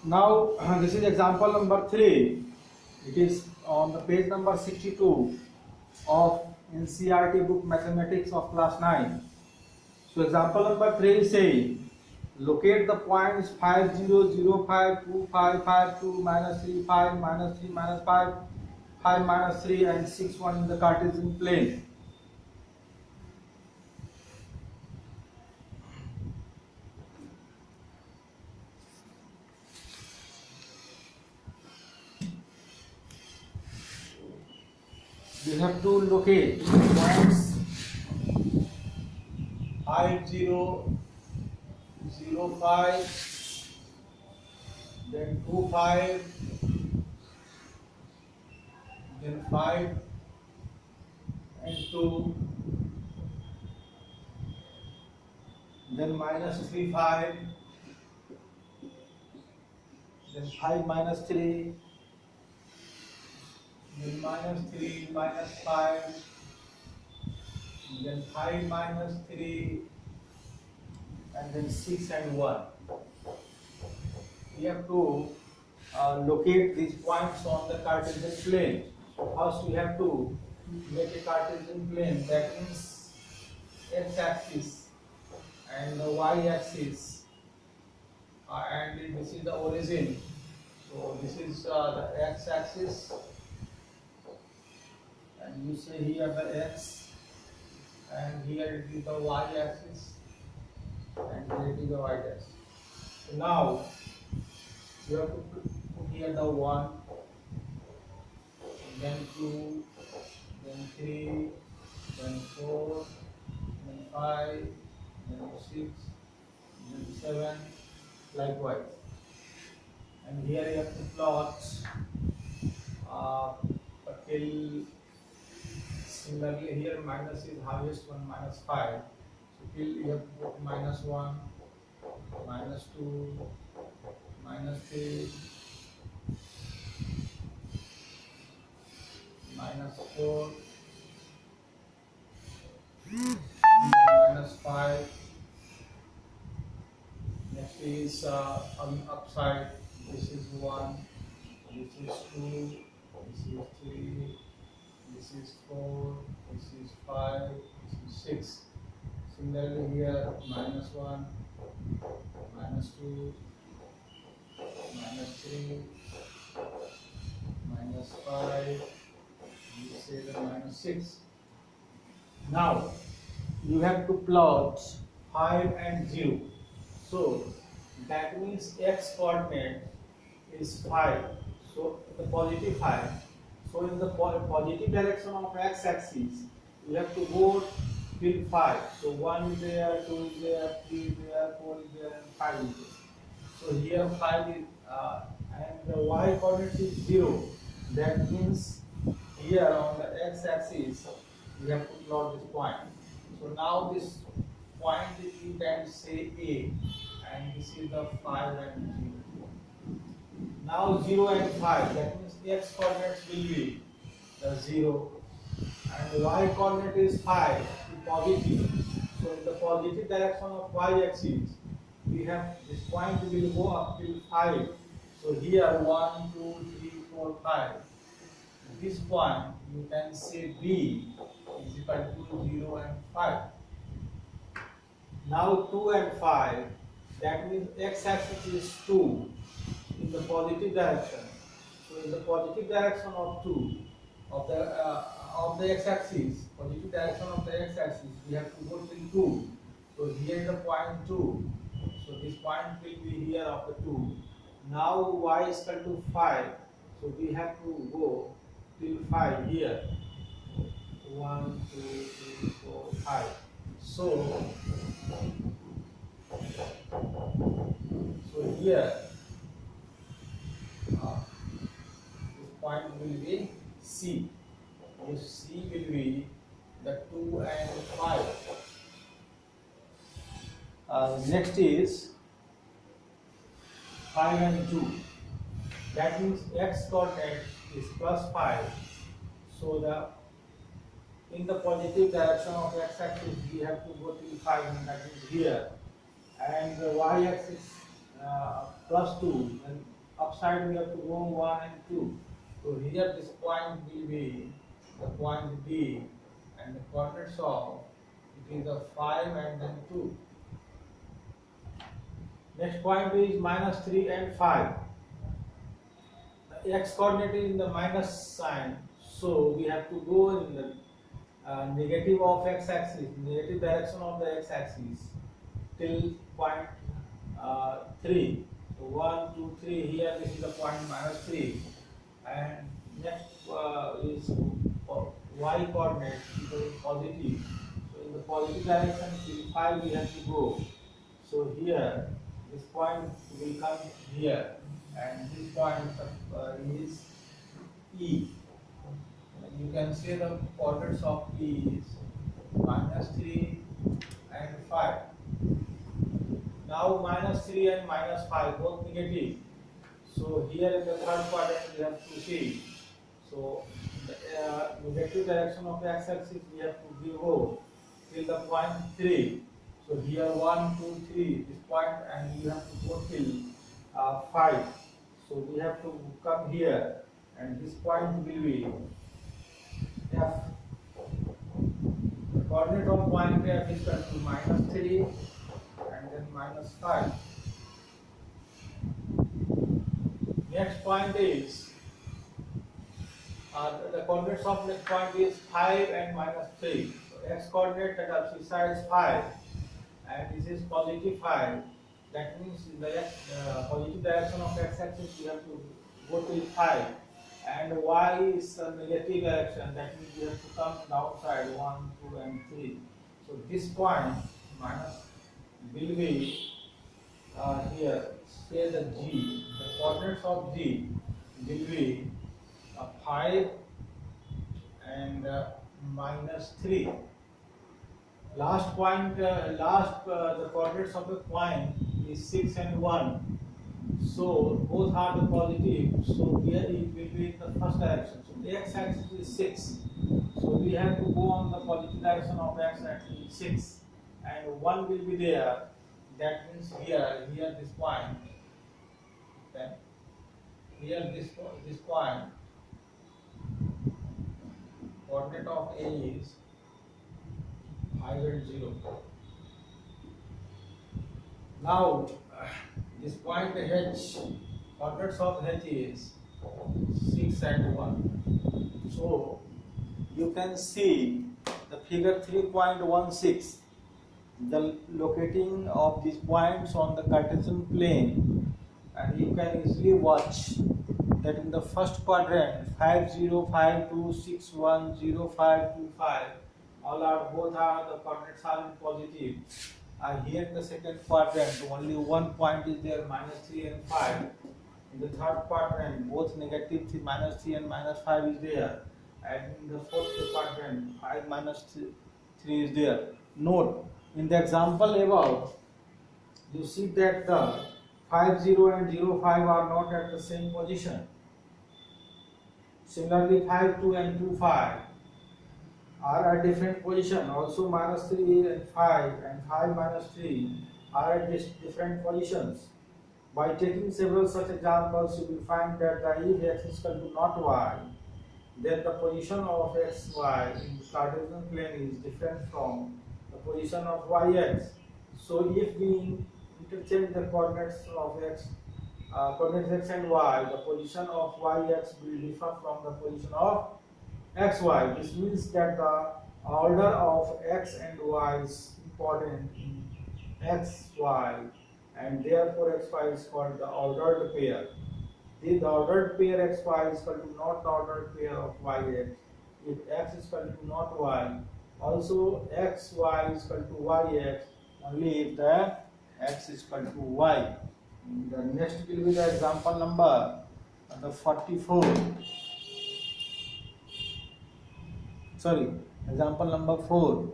Now this is example number 3. It is on the page number 62 of NCERT book Mathematics of class 9. So example number 3 is saying locate the points 5 0 0 5 2 5 5 2 minus 3 5 minus 3 minus 5 5 minus 3 and 6 1 in the Cartesian plane. We have to locate points 5 0 0 5, then 2 5, then 5 and 2, then minus 3 5, then 5 minus 3, then minus 3 minus 5, then 5 minus 3, and then 6 and 1. We have to locate these points on the Cartesian plane. So first we have to make a Cartesian plane, that means x-axis and the y-axis, and this is the origin. So this is the x-axis, and you say here the x, and here it is the y-axis, and here it is the y-axis. So now you have to put here the 1, then 2, then 3, then 4, then 5, then 6, then 7, likewise. And here you have to plot till, similarly here minus is highest one, minus 5. So till you have to put minus 1, minus 2, minus 3, minus 4, minus 5. Next is on the upside. This is 1, this is 2, this is 3, this is 4, this is 5, this is 6. Similarly here minus 1, minus 2, minus 3, minus 5, you say the minus 6. Now you have to plot 5 and 0. So that means x coordinate is 5. So the positive 5. So in the positive direction of x-axis, you have to go till 5. So 1 is there, 2 is there, 3 is there, 4 is there, and 5 is there. So here 5 is, and the y coordinate is 0. That means here on the x-axis, you have to plot this point. So now this point you can say A, and this is the 5 and 0. Now 0 and 5, that means x coordinates will be the 0, and y coordinate is 5, positive. So in the positive direction of y-axis, we have this point will go up till 5. So here 1, 2, 3, 4, 5. This point you can say B is equal to 0 and 5. Now 2 and 5, that means x-axis is 2 in the positive direction. So in the positive direction of 2 of the x-axis, positive direction of the x-axis, we have to go till 2. So here is the point 2. So this point will be here of the 2. Now y is equal to 5. So we have to go till 5 here. 1, 2, 3, 4, 5. So here this point will be C. This C will be the 2 and 5. Next is 5 and 2. That means x coordinate is plus 5. So in the positive direction of x-axis, we have to go till 5, and that is here. And the y-axis plus 2, and upside we have to go 1 and 2. So here this point will be the point D, and the coordinates of it is the 5 and then 2. Next point is minus 3 and 5. The x coordinate is in the minus sign, so we have to go in the negative of x-axis, negative direction of the x-axis till point 3. So 1, 2, 3. Here this is the point minus 3, and next is y coordinate is positive. So in the positive direction till 5 we have to go. So here this point will come here, and this point is E. You can say the coordinates of E is minus 3 and 5. Now minus 3 and minus 5 both negative. So here in the third quadrant we have to see. So the negative direction of the x-axis we have to go till the point 3. So here 1, 2, 3 this point, and you have to go till 5. So we have to come here, and this point will be F. The coordinate of point F is equal to minus 3 and then minus 5. Next point is the coordinates of next point is 5 and minus 3. So x coordinate at abscissa is 5, and this is positive 5. That means in the positive direction of x-axis we have to go till 5, and y is a negative direction. That means we have to come downside 1, 2, and 3. So this point minus will be here. Say the g. The coordinates of g will be 5 and minus 3. Last point, the coordinates of the point is 6 and 1. So both are the positive. So here it will be in the first direction. So the x-axis is 6. So we have to go on the positive direction of the x-axis 6, and 1 will be there. That means here this point. Then here this point. Coordinate of A is 5 and 0. Now this point H, coordinates of H is 6 and 1. So you can see the figure 3.16, the locating of these points on the Cartesian plane, and you can easily watch that in the first quadrant 5, 0, 5, 2, 6, 1, 0, 5, 2, 5, both are the coordinates are in positive. Here in the second quadrant only one point is there, minus 3 and 5. In the third quadrant both negative 3, minus 3 and minus 5 is there, and in the fourth quadrant 5 minus 3 is there. Note, in the example above you see that the 5, 0 and 0, 5 are not at the same position. Similarly 5, 2 and 2, 5 are at different position. Also minus 3 and 5 and 5 minus 3 are at different positions. By taking several such examples, you will find that if x is equal to not y, then the position of x, y in the Cartesian plane is different from the position of yx. So if we interchange the coordinates of x, coordinates x and y, the position of yx will differ from the position of xy. This means that the order of x and y is important in xy, and therefore xy is called the ordered pair. The ordered pair xy is equal to not the ordered pair of yx. If x is equal to not y, also xy is equal to yx only if the x is equal to y. The next will be the example number 44. Sorry, example number 4.